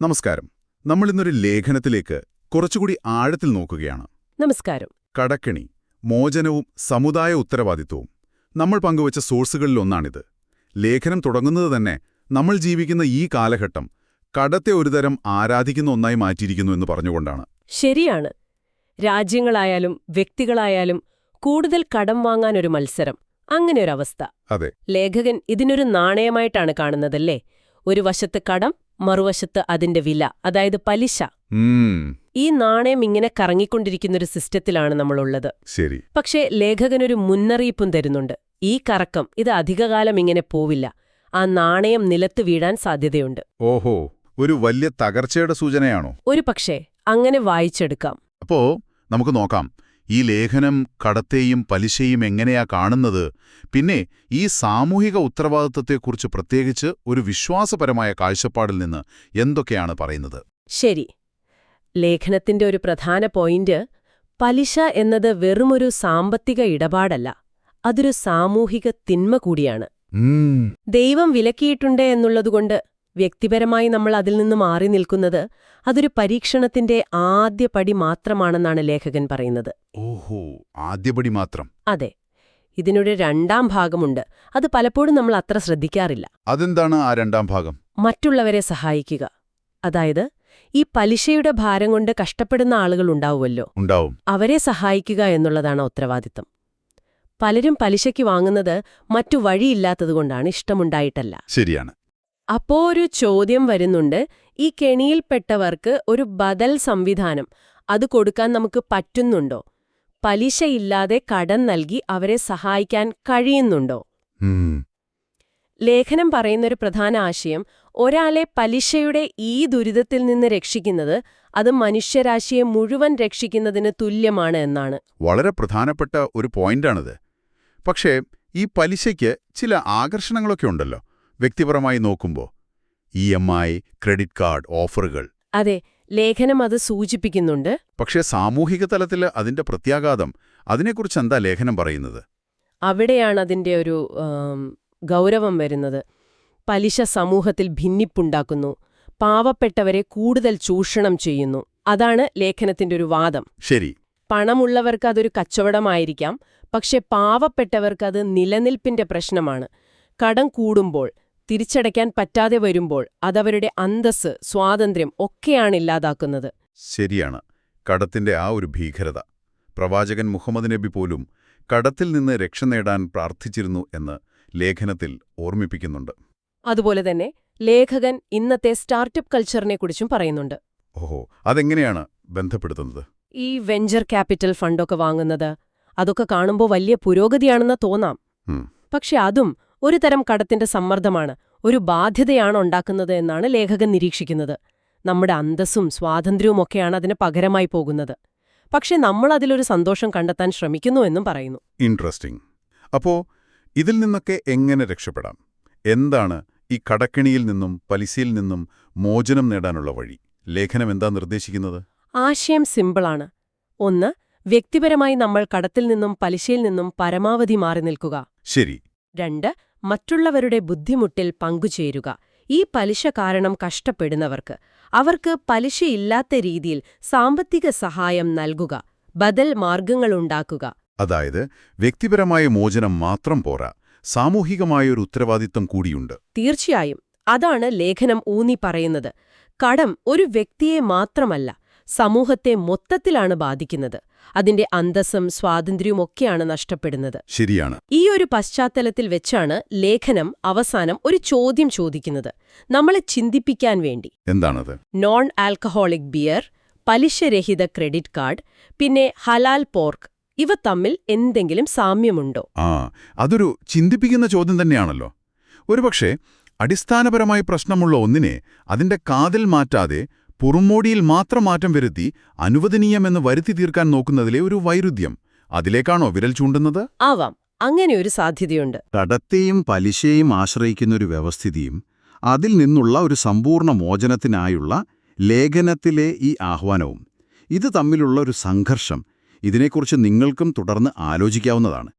നമസ്കാരം. നമ്മളിന്നൊരു ലേഖനത്തിലേക്ക് കുറച്ചുകൂടി ആഴത്തിൽ നോക്കുകയാണ്. നമസ്കാരം. കടക്കെണി, മോചനവും സമുദായ ഉത്തരവാദിത്വവും. നമ്മൾ പങ്കുവച്ച സോഴ്സുകളിലൊന്നാണിത്. ലേഖനം തുടങ്ങുന്നത് തന്നെ നമ്മൾ ജീവിക്കുന്ന ഈ കാലഘട്ടം കടത്തെ ഒരുതരം ആരാധിക്കുന്ന ഒന്നായി മാറ്റിയിരിക്കുന്നു എന്ന് പറഞ്ഞുകൊണ്ടാണ്. ശരിയാണ്. രാജ്യങ്ങളായാലും വ്യക്തികളായാലും കൂടുതൽ കടം വാങ്ങാനൊരു മത്സരം, അങ്ങനെയൊരവസ്ഥ. അതെ. ലേഖകൻ ഇതിനൊരു നാണയമായിട്ടാണ് കാണുന്നതല്ലേ? ഒരു വശത്ത് കടം, മറുവശത്ത് അതിന്റെ വില, അതായത് പലിശ. ഈ നാണയം ഇങ്ങനെ കറങ്ങിക്കൊണ്ടിരിക്കുന്നൊരു സിസ്റ്റത്തിലാണ് നമ്മളുള്ളത്. ശരി. പക്ഷേ ലേഖകനൊരു മുന്നറിയിപ്പും തരുന്നുണ്ട്. ഈ കറക്കം ഇത് അധികകാലം ഇങ്ങനെ പോവില്ല. ആ നാണയം നിലത്ത് വീഴാൻ സാധ്യതയുണ്ട്. ഓഹോ, ഒരു വലിയ തകർച്ചയുടെ സൂചനയാണോ? ഒരു പക്ഷേ അങ്ങനെ വായിച്ചെടുക്കാം. അപ്പോ നമുക്ക് നോക്കാം, ഈ ലേഖനം കടത്തെയും പലിശയും എങ്ങനെയാ കാണുന്നത്, പിന്നെ ഈ സാമൂഹിക ഉത്തരവാദിത്വത്തെക്കുറിച്ച് പ്രത്യേകിച്ച് ഒരു വിശ്വാസപരമായ കാഴ്ചപ്പാടിൽ നിന്ന് എന്തൊക്കെയാണ് പറയുന്നത്. ശരി. ലേഖനത്തിന്റെ ഒരു പ്രധാന പോയിന്റ്, പലിശ എന്നത് വെറുമൊരു സാമ്പത്തിക ഇടപാടല്ല, അതൊരു സാമൂഹിക തിന്മ കൂടിയാണ്. ദൈവം വിലക്കിയിട്ടുണ്ട് എന്നുള്ളതുകൊണ്ട് വ്യക്തിപരമായി നമ്മൾ അതിൽ നിന്ന് മാറി നിൽക്കുന്നത് അതൊരു പരീക്ഷണത്തിന്റെ ആദ്യ പടി മാത്രമാണെന്നാണ് ലേഖകൻ പറയുന്നത്. ഓഹോ, ആദ്യപടി മാത്രം. അതെ. ഇതിനൊരു രണ്ടാം ഭാഗമുണ്ട്. അത് പലപ്പോഴും നമ്മൾ അത്ര ശ്രദ്ധിക്കാറില്ല. അതെന്താണ് ആ രണ്ടാം ഭാഗം? മറ്റുള്ളവരെ സഹായിക്കുക. അതായത് ഈ പലിശയുടെ ഭാരം കൊണ്ട് കഷ്ടപ്പെടുന്ന ആളുകൾ ഉണ്ടാവുമല്ലോ, ഉണ്ടാവും. അവരെ സഹായിക്കുക എന്നുള്ളതാണ് ഉത്തരവാദിത്തം. പലരും പലിശയ്ക്ക് വാങ്ങുന്നത് മറ്റു വഴിയില്ലാത്തതുകൊണ്ടാണ്, ഇഷ്ടമുണ്ടായിട്ടല്ല. ശരിയാണ്. അപ്പോ ഒരു ചോദ്യം വരുന്നുണ്ട്, ഈ കെണിയിൽപ്പെട്ടവർക്ക് ഒരു ബദൽ സംവിധാനം അത് കൊടുക്കാൻ നമുക്ക് പറ്റുന്നുണ്ടോ? പലിശയില്ലാതെ കടം നൽകി അവരെ സഹായിക്കാൻ കഴിയുന്നുണ്ടോ? ലേഖനം പറയുന്നൊരു പ്രധാന ആശയം, ഒരാളെ പലിശയുടെ ഈ ദുരിതത്തിൽ നിന്ന് രക്ഷിക്കുന്നത് അത് മനുഷ്യരാശിയെ മുഴുവൻ രക്ഷിക്കുന്നതിന് തുല്യമാണ് എന്നാണ്. വളരെ പ്രധാനപ്പെട്ട ഒരു പോയിന്റാണിത്. പക്ഷേ ഈ പലിശയ്ക്ക് ചില ആകർഷണങ്ങളൊക്കെ ഉണ്ടല്ലോ, വ്യക്തിപരമായി നോക്കുമ്പോൾ. EMI, ക്രെഡിറ്റ് കാർഡ് ഓഫറുകൾ. അതെ, ലേഖനം അത് സൂചിപ്പിക്കുന്നുണ്ട്. പക്ഷേ സാമൂഹിക തലത്തിൽ അതിന്റെ പ്രത്യാഘാതം, അതിനെക്കുറിച്ച് എന്താ ലേഖനം പറയുന്നത്? അവിടെയാണ് അതിന്റെ ഒരു ഗൗരവം വരുന്നത്. പലിശ സമൂഹത്തിൽ ഭിന്നിപ്പുണ്ടാക്കുന്നു, പാവപ്പെട്ടവരെ കൂടുതൽ ചൂഷണം ചെയ്യുന്നു. അതാണ് ലേഖനത്തിന്റെ ഒരു വാദം. ശരി. പണമുള്ളവർക്ക് അതൊരു കച്ചവടമായിരിക്കാം, പക്ഷെ പാവപ്പെട്ടവർക്കത് നിലനിൽപ്പിന്റെ പ്രശ്നമാണ്. കടം കൂടുമ്പോൾ, തിരിച്ചടയ്ക്കാൻ പറ്റാതെ വരുമ്പോൾ അതവരുടെ അന്തസ്സ്, സ്വാതന്ത്ര്യം ഒക്കെയാണ് ഇല്ലാതാക്കുന്നത്. ശരിയാണ്. കടത്തിന്റെ ആ ഒരു ഭീകരത. പ്രവാചകൻ മുഹമ്മദ് നബി പോലും കടത്തിൽ നിന്ന് രക്ഷ നേടാൻ പ്രാർത്ഥിച്ചിരുന്നു എന്ന് ലേഖനത്തിൽ ഓർമ്മിപ്പിക്കുന്നുണ്ട്. അതുപോലെ തന്നെ ലേഖകൻ ഇന്നത്തെ സ്റ്റാർട്ടപ്പ് കൾച്ചറിനെക്കുറിച്ചും പറയുന്നുണ്ട്. ഓഹോ, അതെങ്ങനെയാണ് ബന്ധപ്പെടുത്തുന്നത്? ഈ വെഞ്ചർ ക്യാപിറ്റൽ ഫണ്ടൊക്കെ വാങ്ങുന്നത്, അതൊക്കെ കാണുമ്പോൾ വലിയ പുരോഗതിയാണെന്ന് തോന്നാം. പക്ഷെ അതും ഒരു തരം കടത്തിന്റെ സമ്മർദ്ദമാണ്, ഒരു ബാധ്യതയാണ് ഉണ്ടാക്കുന്നത് എന്നാണ് ലേഖകൻ നിരീക്ഷിക്കുന്നത്. നമ്മുടെ അന്തസ്സും സ്വാതന്ത്ര്യവുമൊക്കെയാണ് അതിന് പകരമായി പോകുന്നത്. പക്ഷെ നമ്മൾ അതിലൊരു സന്തോഷം കണ്ടെത്താൻ ശ്രമിക്കുന്നു എന്നും പറയുന്നു. ഇൻട്രസ്റ്റിംഗ്. അപ്പോ ഇതിൽ നിന്നൊക്കെ എങ്ങനെ രക്ഷപ്പെടാം? എന്താണ് ഈ കടക്കെണിയിൽ നിന്നും പലിശയിൽ നിന്നും മോചനം നേടാനുള്ള വഴി? ലേഖനം എന്താ നിർദ്ദേശിക്കുന്നത്? ആശയം സിമ്പിളാണ്. 1. വ്യക്തിപരമായി നമ്മൾ കടത്തിൽ നിന്നും പലിശയിൽ നിന്നും പരമാവധി മാറി നിൽക്കുക. ശരി. 2. മറ്റുള്ളവരുടെ ബുദ്ധിമുട്ടിൽ പങ്കുചേരുക. ഈ പലിശ കാരണം കഷ്ടപ്പെടുന്നവർക്ക്, അവർക്ക് പലിശയില്ലാത്ത രീതിയിൽ സാമ്പത്തിക സഹായം നൽകുക, ബദൽ മാർഗങ്ങളുണ്ടാക്കുക. അതായത് വ്യക്തിപരമായ മോചനം മാത്രം പോരാ, സാമൂഹികമായൊരു ഉത്തരവാദിത്തം കൂടിയുണ്ട്. തീർച്ചയായും. അതാണ് ലേഖനം ഊന്നി പറയുന്നത്. കടം ഒരു വ്യക്തിയെ മാത്രമല്ല, സമൂഹത്തെ മൊത്തത്തിലാണ് ബാധിക്കുന്നത്. അതിന്റെ അന്തസ്സും സ്വാതന്ത്ര്യവുമൊക്കെയാണ് നഷ്ടപ്പെടുന്നത്. ശരിയാണ്. ഈ ഒരു പശ്ചാത്തലത്തിൽ വെച്ചാണ് ലേഖനം അവസാനം ഒരു ചോദ്യം ചോദിക്കുന്നത്, നമ്മളെ ചിന്തിപ്പിക്കാൻ വേണ്ടി. എന്താണത്? നോൺ ആൽക്കഹോളിക് ബിയർ, പലിശരഹിത ക്രെഡിറ്റ് കാർഡ്, പിന്നെ ഹലാൽ പോർക്ക്, ഇവ തമ്മിൽ എന്തെങ്കിലും സാമ്യമുണ്ടോ? അതൊരു ചിന്തിപ്പിക്കുന്ന ചോദ്യം തന്നെയാണല്ലോ. ഒരുപക്ഷെ അടിസ്ഥാനപരമായി പ്രശ്നമുള്ള ഒന്നിനെ അതിന്റെ കാതിൽ മാറ്റാതെ പുറമോടിയിൽ മാത്രം മാറ്റം വരുത്തി അനുവദനീയമെന്ന് വരുത്തി തീർക്കാൻ നോക്കുന്നതിലെ ഒരു വൈരുദ്ധ്യം, അതിലേക്കാണോ വിരൽ ചൂണ്ടുന്നത്? ആവാം, അങ്ങനെയൊരു സാധ്യതയുണ്ട്. കടത്തെയും പലിശയും ആശ്രയിക്കുന്നൊരു വ്യവസ്ഥിതിയും അതിൽ നിന്നുള്ള ഒരു സമ്പൂർണ്ണ മോചനത്തിനായുള്ള ലേഖനത്തിലെ ഈ ആഹ്വാനവും, ഇത് തമ്മിലുള്ള ഒരു സംഘർഷം, ഇതിനെക്കുറിച്ച് നിങ്ങൾക്കും തുടർന്ന് ആലോചിക്കാവുന്നതാണ്.